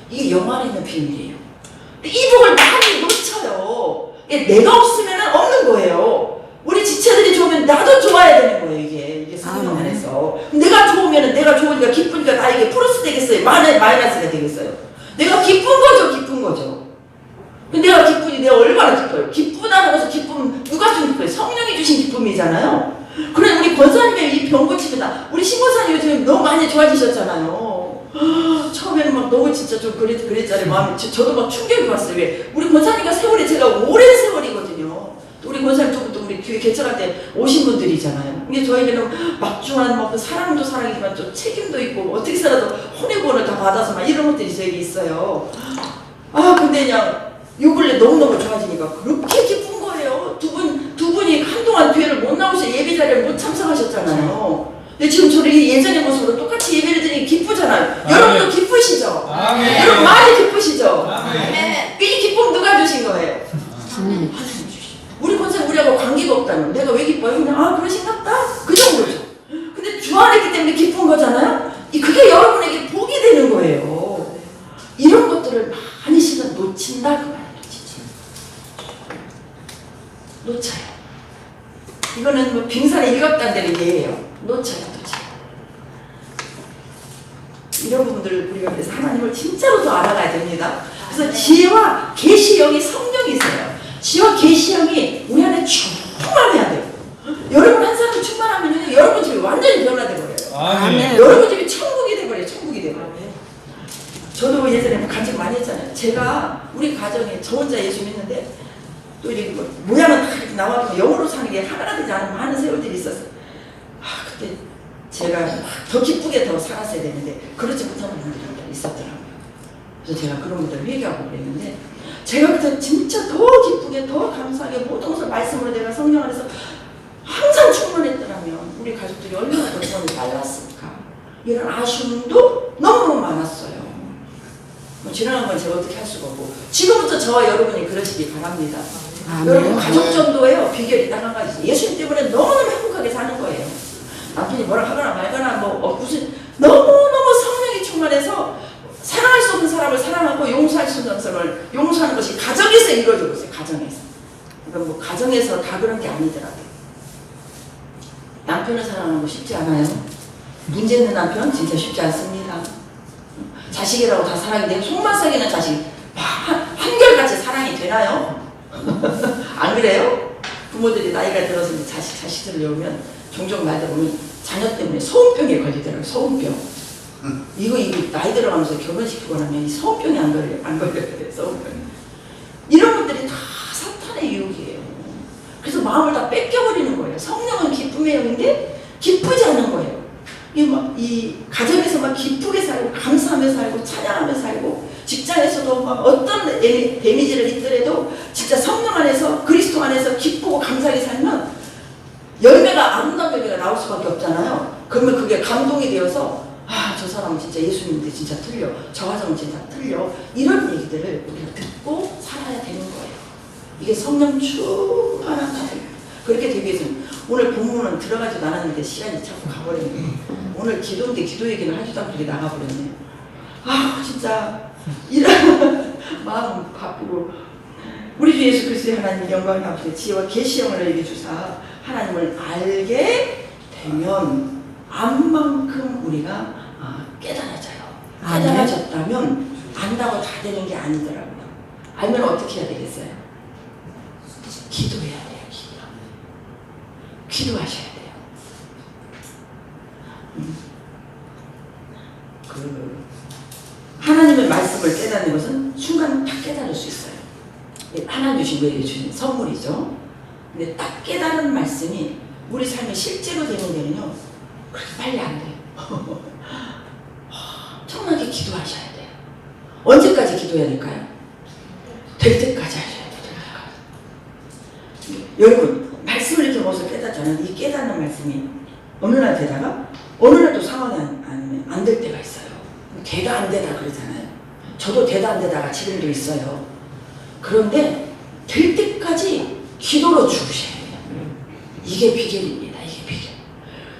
이게 영안에 있는 비밀이에요. 이 복을 많이 놓쳐요. 내가 없으면 없는 거예요. 우리 지체들이 좋으면 나도 좋아야 되는 거예요. 이게 성령 안에서. 내가 좋으면 내가 좋으니까 기쁘니까 나에게 플러스 되겠어요? 마이너스가 되겠어요? 내가 기쁜 거죠. 내가 기쁘니 내가 얼마나 기뻐요. 기쁘다는 것은 기쁨 누가 준 기뻐요? 성령이 주신 기쁨이잖아요. 그래 우리 권사님의 이 병 고침이다. 우리 신권사님 요즘 너무 많이 좋아지셨잖아요. 처음에는 막 너무 진짜 좀 그랬잖아요. 마음이 저도 막 충격이 왔어요. 왜? 우리 권사님과 세월이 제가 오랜 세월이거든요. 우리 권사님 또 우리 교회 개척할 때 오신 분들이잖아요. 근데 저에게는 막중한 막 그 사랑도 사랑이지만 좀 책임도 있고 어떻게 살아도 혼외구원을 다 받아서 막 이런 것들이 저에게 있어요. 아 근데 그냥 요 근래 너무너무 좋아지니까 그렇게 기쁜 거예요. 두 분이 한동안 교회를 못 나오셔 예배 자리에 못 참석하셨잖아요. 근데 지금 저희 예전의 모습으로 똑같이 예배를 드리니 기쁘잖아요. 아멘. 여러분도 기쁘시죠? 아멘. 여러분 많이 기쁘시죠? 아멘. 이 기쁨 누가 주신 거예요? 주님. 하나님 주신. 우리 권사 우리하고 관계가 없다면 내가 왜 기뻐요? 그냥 아 그러신갑다 그 정도죠. 근데 주 안에 있기 때문에 기쁜 거잖아요. 그게 여러분에게 복이 되는 거예요. 이런 것들을 많이 시간 놓친다 그 말이에요. 놓쳐요. 이거는 뭐 빙산에 일각단되는 예예요. 놓쳐요. 이런 부분들을 우리가 그래서 하나님을 진짜로 더 알아가야 됩니다. 그래서 지혜와 계시형이 성령이세요. 지혜와 계시형이 우리 안에 충만해야 돼요. 여러분 한 사람 충만하면 여러분 집이 완전히 변화돼 버려요. 아멘. 여러분 집이 천국이 돼 버려요. 천국이 돼 버려요. 저도 예전에 간증 많이 했잖아요. 제가 우리 가정에 저 혼자 예수 믿는데 또 이렇게 모양은 다 이렇게 나와도 영어로 사는 게 하나가 되지 않은 많은 세월들이 있었어요. 그때 제가 더 기쁘게 더 살았어야 되는데 그렇지 못한 분들이 있었더라고요. 그래서 제가 그런 분들 회개하고 그랬는데 제가 그때 진짜 더 기쁘게 더 감사하게 모든 것을 말씀으로 내가 성령 안에서 항상 충만했더라면 우리 가족들이 얼마나 더 구원이 빨랐을까. 이런 아쉬움도 너무너무 많았어요. 뭐 지나간 건 제가 어떻게 할 수가 없고 지금부터 저와 여러분이 그러시기 바랍니다. 여러분 가족 전도예요. 비결이 딱 한 가지. 예수님 때문에 너무너무 행복하게 사는 거예요. 남편이 뭐라 하거나 말거나 무슨 너무너무 성령이 충만해서 사랑할 수 없는 사람을 사랑하고 용서할 수 없는 사람을 용서하는 것이 가정에서 이루어지고 있어요. 가정에서. 그러니까 뭐 가정에서 다 그런 게 아니더라고요. 남편을 사랑하는 거 쉽지 않아요. 문제 있는 남편 진짜 쉽지 않습니다. 자식이라고 다 사랑이 되고 속만 썩이는 자식 한결같이 사랑이 되나요? 안 그래요? 부모들이 나이가 들어서 자식들을 낳으면 종종 말다 보면 자녀 때문에 소음병에 걸리더라고요. 소음병. 이거 나이 들어가면서 결혼시키고 나면 이 소음병이 안 걸려요. 소음병이. 이런 것들이 다 사탄의 유혹이에요. 그래서 마음을 다 뺏겨버리는 거예요. 성령은 기쁨의 영인데 기쁘지 않은 거예요. 이 가정에서 막 기쁘게 살고 감사하며 살고 찬양하며 살고 직장에서도 막 어떤 데미지를 입더라도 진짜 성령 안에서 그리스도 안에서 기쁘고 감사하게 살면 열매가 아름다운 열매가 나올 수밖에 없잖아요. 그러면 그게 감동이 되어서 저 사람은 진짜 예수님인데 진짜 틀려. 저 가정은 진짜 틀려. 이런 얘기들을 우리가 듣고 살아야 되는 거예요. 이게 성령 충만한 가정이에요. 그렇게 되기 위해서는 오늘 본문은 들어가지도 않았는데 시간이 자꾸 가버렸네. 오늘 기도인데 기도 얘기는 하지도 않고 나가버렸네. 진짜 이런 마음 바꾸고 우리 주 예수 그리스도의 하나님 영광의 앞에 지혜와 계시형을 너에게 주사 하나님을 알게 되면 암만큼 우리가 깨달아져요. 깨달아졌다면 안다고 다 되는 게 아니더라고요. 알면 어떻게 해야 되겠어요? 기도해야 돼요. 기도하셔야 돼요. 하나님의 말씀을 깨닫는 것은 순간 딱 깨달을 수 있어요. 하나님 주신 우리에게 주신 선물이죠. 근데 딱 깨달은 말씀이 우리 삶에 실제로 되는 데는요 그렇게 빨리 안 돼요. 엄청나게 기도하셔야 돼요. 언제까지 기도해야 될까요? 될 때까지 하셔야 돼요. 여러분 말씀을 이렇게 먹어서 깨닫잖아요. 이 깨닫는 말씀이 어느 날 되다가 어느 날 또 상황이 안 될 때가 있어요. 되다 안 되다 그러잖아요. 저도 되다 안 되다가 지금도 있어요. 그런데 될 때까지 기도로 죽으셔야 돼요. 이게 비결입니다. 이게 비결.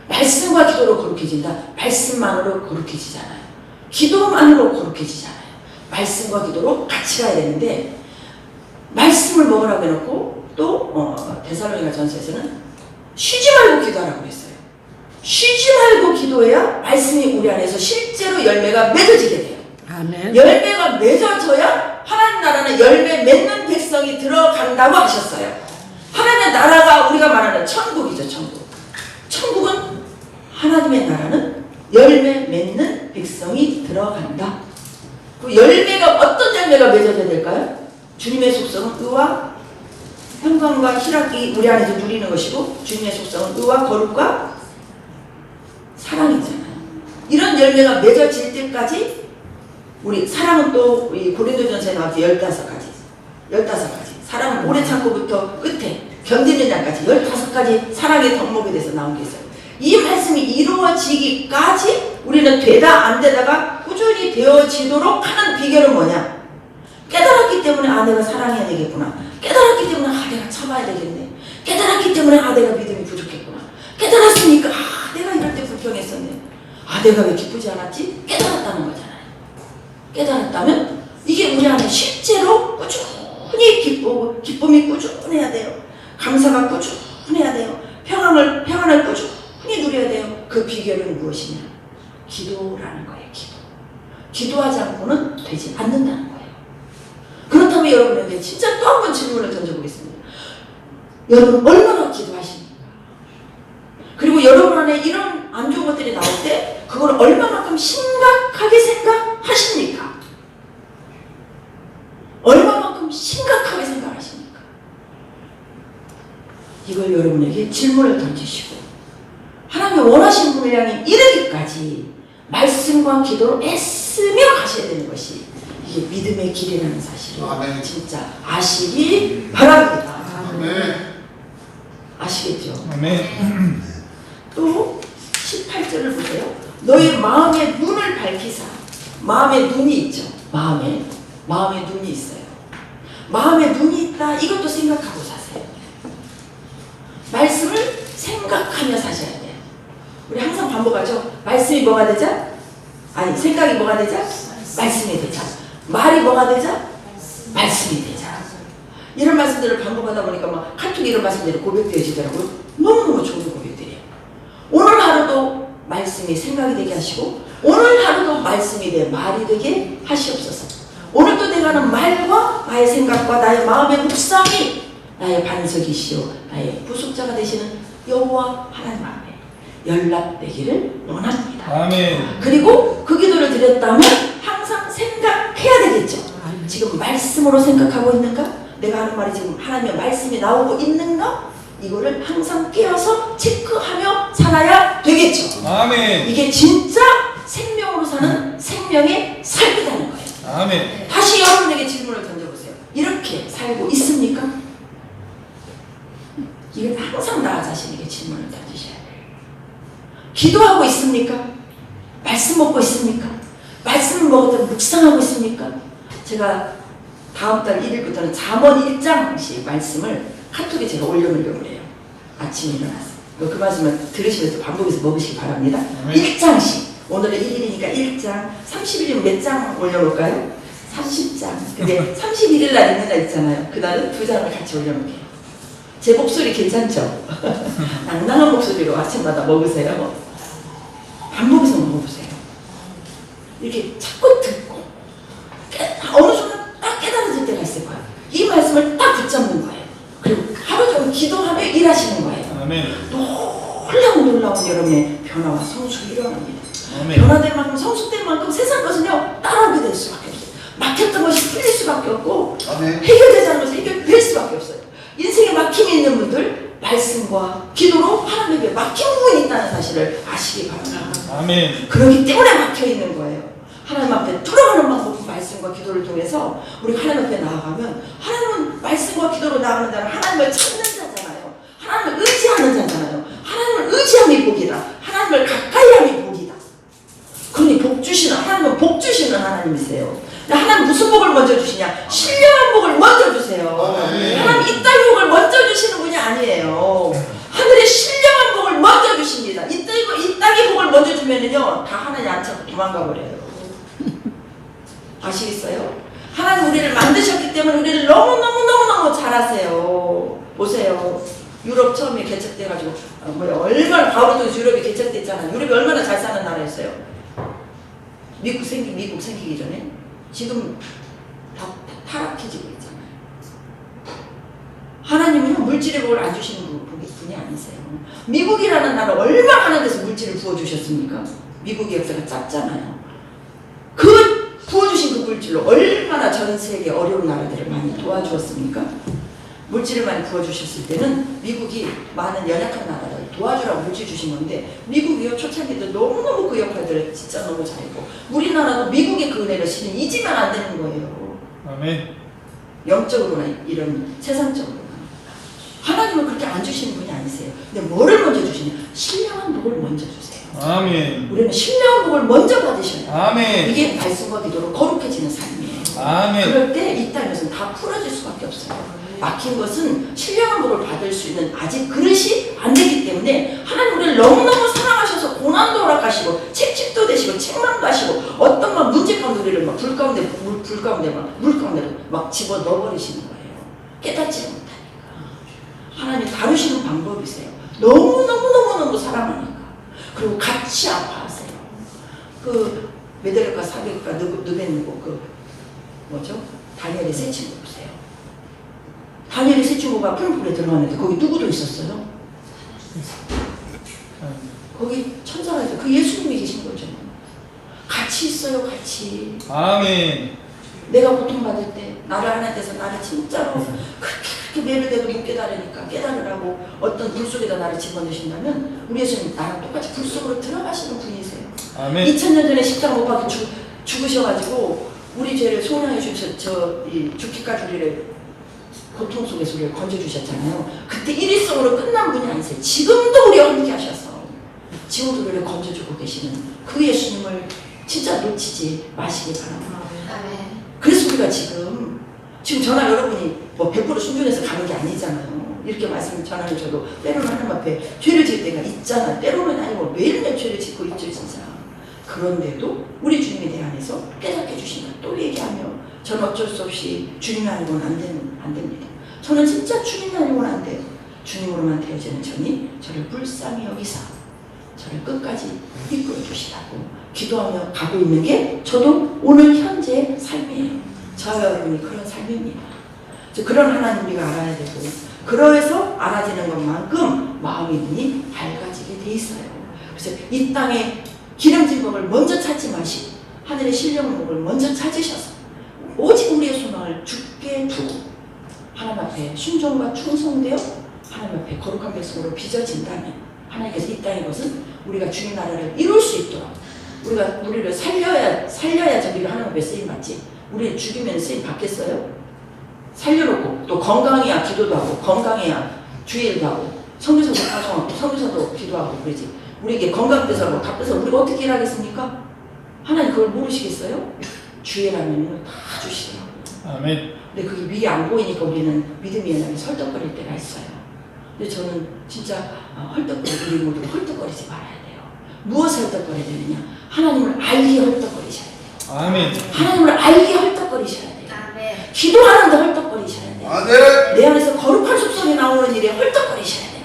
말씀과 기도로 거룩해진다. 말씀만으로 거룩해지잖아요. 기도만으로 거룩해지잖아요. 말씀과 기도로 같이 가야 되는데 말씀을 먹으라고 해놓고 또 데살로니가 전서에서는 쉬지 말고 기도하라고 했어요. 쉬지 말고 기도해야 말씀이 우리 안에서 실제로 열매가 맺어지게 돼요. 아멘. 열매가 맺어져야 하나님 나라는 열매 맺는 백성이 들어간다고 하셨어요. 하나님의 나라가 우리가 말하는 천국이죠. 천국. 천국은 하나님의 나라는 열매 맺는 백성이 들어간다. 그 열매가 어떤 열매가 맺어져야 될까요? 주님의 속성은 의와 평강과 희락이 우리 안에서 누리는 것이고 주님의 속성은 의와 거룩과 사랑이잖아요. 이런 열매가 맺어질 때까지 우리 사랑은 또 고린도전서에 나왔죠. 15가지. 사랑은 오래 참고부터 끝에 견디는 날까지 15가지 사랑의 덕목에 대해서 나온 게 있어요. 이 말씀이 이루어지기까지 우리는 되다 안 되다가 꾸준히 되어지도록 하는 비결은 뭐냐? 깨달았기 때문에 내가 사랑해야 되겠구나. 깨달았기 때문에 내가 참아야 되겠네. 깨달았기 때문에 내가 믿음이 부족했구나. 깨달았으니까 내가 이럴 때 불평했었네. 내가 왜 기쁘지 않았지? 깨달았다는 거잖아요. 깨달았다면 이게 우리 안에 실제로 꾸준히 기쁨이 꾸준해야 돼요. 감사가 꾸준해야 돼요. 평안을 꾸준히 누려야 돼요. 그 비결은 무엇이냐? 기도라는 거예요. 기도하지 않고는 되지 않는다는 거예요. 그렇다면 여러분에게 진짜 또 한 번 질문을 던져보겠습니다. 여러분 얼마나 기도하십니까? 그리고 여러분 안에 이런 안 좋은 것들이 나올 때 그걸 얼마만큼 심각하게 생각하십니까? 얼마만큼 심각하게 생각하십니까? 이걸 여러분에게 질문을 던지시고 하나님이 원하시는 분을 향해 이르기까지 말씀과 기도로 애쓰며 가셔야 되는 것이 이게 믿음의 길이라는 사실을 아멘. 진짜 아시기 바랍니다. 아멘. 아시겠죠? 아멘. 또 18절을 보세요. 너희 마음의 눈을 밝히사. 마음의 눈이 있죠. 마음에 눈이 있어요. 마음에 눈이 있다. 이것도 생각하고 사세요. 말씀을 생각하며 사셔야 돼요. 우리 항상 반복하죠. 말씀이 뭐가 되자? 생각이 뭐가 되자? 말씀이 되자. 말이 뭐가 되자? 말씀이 되자. 이런 말씀들을 반복하다 보니까 막 카톡 이런 말씀들이 고백되어지더라고요. 너무너무 좋은 고백들이에요. 오늘 하루도 말씀이 생각이 되게 하시고 오늘 하루도 말씀이 내 말이 되게 하시옵소서. 오늘도 내가 하는 말과 나의 생각과 나의 마음의 묵상이 나의 반석이시오 나의 부속자가 되시는 여호와 하나님 앞에 연락되기를 원합니다. 아멘. 그리고 그 기도를 드렸다면 항상 생각해야 되겠죠. 지금 말씀으로 생각하고 있는가? 내가 하는 말이 지금 하나님의 말씀이 나오고 있는가? 이거를 항상 깨어서 체크하며 살아야 되겠죠. 아멘. 이게 진짜 생명으로 사는 생명의 삶이라는 거예요. 아멘. 다시 여러분에게 질문을 던져보세요. 이렇게 살고 있습니까? 이건 항상 나 자신에게 질문을 던지셔야 돼요. 기도하고 있습니까? 말씀 먹고 있습니까? 말씀을 먹을 때 묵상하고 있습니까? 제가 다음 달 1일부터는 잠언 1장씩 말씀을 카톡에 제가 올려놓으려고 해요. 아침에 일어나서. 그 말씀을 들으시면서 반복해서 먹으시기 바랍니다. 1장씩. 오늘은 1일이니까 1장. 30일이면 몇 장 올려놓을까요? 30장. 근데 31일 날 있는 날 있잖아요. 그날은 2장을 같이 올려놓을게요. 제 목소리 괜찮죠? 낭낭한 목소리로 아침마다 먹으세요. 반복해서 먹어보세요. 이렇게 자꾸 듣고 어느 순간 딱 깨달아질 때가 있을 거예요. 이 말씀을 딱 붙잡는 거예요. 그리고 하루 종일 기도하며 일하시는 거예요. 아멘. 놀라운 여러분의 변화와 성숙이 일어납니다. 아멘. 변화된 만큼 성숙된 만큼 세상 것은요 따라오게 될 수밖에 없어요. 막혔던 것이 풀릴 수밖에 없고 아멘. 해결되지 않은 것이 해결될 수밖에 없어요. 인생에 막힘이 있는 분들 말씀과 기도로 하나님에게 막힌 부분이 있다는 사실을 아시기 바랍니다. 아멘. 그렇기 때문에 막혀있는 거예요. 하나님 앞에 들어가는 방법은 말씀과 기도를 통해서 우리가 하나님 앞에 나아가면 하나님은 말씀과 기도로 나아가는 자는 하나님을 찾는 자잖아요. 하나님을 의지하는 자잖아요. 하나님을 의지함이 복이다. 하나님을 가까이함이 복이다. 그러니 복 주시는 하나님은 복 주시는 하나님이세요. 하나님 무슨 복을 먼저 주시냐? 신령한 복을 먼저 주세요. 하나님 이 땅의 복을 먼저 주시는 분이 아니에요. 하늘의 신령한 복을 먼저 주십니다. 이 땅의 복을 먼저 주면은요 다 하나님 안 찾고 도망가 버려요. 아시겠어요? 하나님 우리를 만드셨기 때문에 우리를 너무너무 잘 아세요. 보세요. 유럽 처음에 개척돼가지고 얼마나 바울도 유럽이 개척됐잖아요. 유럽이 얼마나 잘 사는 나라였어요. 미국 생기기 전에 지금 다 타락해지고 있잖아요. 하나님은요 물질의 복을 안 주시는 분이 아니세요. 미국이라는 나라 얼마나 하나님께서 물질을 부어주셨습니까? 미국의 역사가 짧잖아요. 그 부어주신 그 물질로 얼마나 전 세계 어려운 나라들을 많이 도와주었습니까? 물질을 많이 부어주셨을 때는 미국이 많은 연약한 나라를 도와주라고 물질 주신 건데 미국이요 초창기 때 너무너무 그 역할들을 진짜 너무 잘했고 우리나라도 미국의 그 은혜를 잊으면 안 되는 거예요. 아멘. 영적으로나 이런 세상적으로나 하나님은 그렇게 안 주시는 분이 아니세요. 근데 뭐를 먼저 주시냐? 신령한 복을 먼저 주세요. 아멘. 우리는 신령한 복을 먼저 받으셔야 돼요. 아멘. 이게 말씀과 기도로 거룩해지는 삶이에요. 아멘. 그럴 때 이 땅에서는 다 풀어질 수밖에 없어요. 막힌 것은 신령한 복을 받을 수 있는 아직 그릇이 안 되기 때문에 하나님 우리를 너무너무 사랑하셔서 고난도 허락하시고 책찍도 되시고 책망도 하시고 어떤 막 문제 가운데 우리를 막 불 가운데 물 가운데 막 집어 넣어버리시는 거예요. 깨닫지 못하니까. 하나님 다루시는 방법이세요. 너무너무 사랑하니까. 그리고 같이 아파하세요. 그 메데르가 사백과 느베누고 그 뭐죠? 다니엘의 세 친구 보세요. 다니엘의 세 친구가 푸른 불에 들어갔는데 거기 누구도 있었어요? 거기 천사가 있어요. 그 예수님이 계신 거죠. 같이 있어요. 같이. 아멘. 내가 고통받을 때 나를 하나님께서 나를 진짜로 그렇게 매를 대도 못 깨달으니까 깨달으라고 어떤 불 속에다 나를 집어넣으신다면 우리 예수님 나랑 똑같이 불 속으로 들어가시는 분이세요. 아멘. 2000년 전에 십자가 못 박혀 죽으셔가지고 우리 죄를 소원하게 주셔서 이 죽기까지 우리를 고통 속에서 우리를 건져주셨잖아요. 그때 일일성으로 끝난 분이 아니세요. 지금도 우리와 함께 하셔서 지금도 우리를 건져주고 계시는 그 예수님을 진짜 놓치지 마시기 바랍니다. 그래서 우리가 지금 전화 여러분이 뭐 100% 순종해서 가는 게 아니잖아요. 이렇게 말씀 전화를 줘도 때로는 하나님 앞에 죄를 지을 때가 있잖아. 때로는 아니고 매일매일 죄를 짓고 있죠 진짜. 그런데도 우리 주님에 대한해서 깨닫게 주신다. 또 얘기하며 저는 어쩔 수 없이 주님이 아니고는 안 됩니다. 저는 진짜 주님이 아니고는 안 돼요. 주님으로만 되어지는 전이 저를 불쌍히 여기사 저를 끝까지 이끌어 주시라고 기도하며 가고 있는 게 저도 오늘 현재의 삶이에요. 저와 여러분이 그런 삶입니다. 그런 하나님 우리가 알아야 되고 그러해서 알아지는 것만큼 마음의 눈이 밝아지게 돼 있어요. 그래서 이 땅에 기름진 법을 먼저 찾지 마시고 하늘의 신령한 법을 먼저 찾으셔서 오직 우리의 소망을 주께 두고 하나님 앞에 순종과 충성되어 하나님 앞에 거룩한 백성으로 빚어진다면 하나님께서 이 땅의 것은 우리가 주님 나라를 이룰 수 있도록 우리를 살려야 우리가 하나님 앞에 쓰임받지. 우리를 죽이면 쓰임 받겠어요? 살려놓고 또 건강해야 기도도 하고 건강해야 주일도 하고 성교사도 파송하고 성교사도 기도하고 그러지. 우리에게 건강돼서 값돼서 우리가 어떻게 일하겠습니까? 하나님 그걸 모르시겠어요? 주일하면 다 주시더라고요. 아멘. 근데 그게 미리 안 보이니까 우리는 믿음이 연약해 설득거릴 때가 있어요. 근데 저는 진짜 우리 모두 헐떡거리지 말아야 돼요. 무엇을 헐떡거려야 되느냐? 하나님을 알게 헐떡거리셔야 돼요. 아멘. 하나님을 알게 헐떡거리셔야 돼요. 기도하는데 헐떡거리셔야 돼요. 아멘. 내 안에서 거룩한 속성이 나오는 일에 헐떡거리셔야 돼요.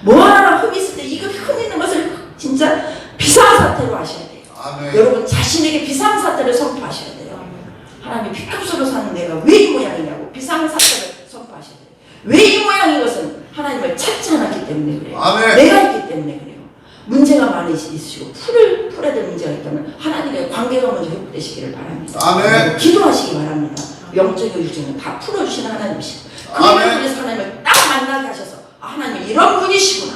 뭐 하나 흠이 있을 때 이거 흠 있는 것을 진짜 비상사태로 하셔야 돼요. 아멘. 여러분 자신에게 비상사태를 선포하셔야 돼요. 하나님 B급수로 사는 내가 왜 이 모양이냐고 비상사태를 선포하셔야 돼요. 왜 이 모양인 것은 하나님을 찾지 않았기 때문에 그래요. 아멘. 내가 있기 때문에 그래요. 문제가 많이 있으시고 풀어야 될 문제가 있다면 하나님의 관계가 먼저 회복되시기를 바랍니다. 아멘. 기도하시기 바랍니다. 영적인 유전은 다 풀어주시는 하나님이시고 그 아멘. 일을 통해서 하나님을 딱 만나게 하셔서 하나님이 이런 분이시구나.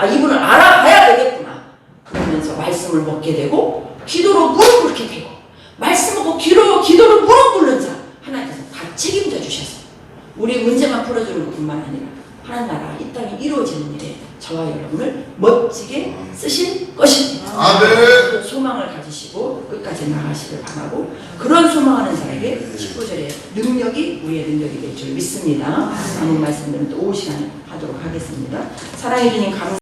이분을 알아봐야 되겠구나. 그러면서 말씀을 먹게 되고 기도로 무릎 꿇게 되고 말씀 먹고 기도로 무릎 꿇는 자 하나님께서 다 책임져 주셔서 우리 문제만 풀어주는 것뿐만 아니라 하나님 나라 이 땅에 이루어지는 일에 저와 여러분을 멋지게 쓰실 것입니다. 아멘. 그 소망을 가지시고 끝까지 나가시길 바라고 그런 소망하는 자에게 19절에 능력이 우리의 능력이 될 줄 믿습니다. 남은 말씀들은 또 오후 시간에 하도록 하겠습니다. 사랑해 주님 감사합니다.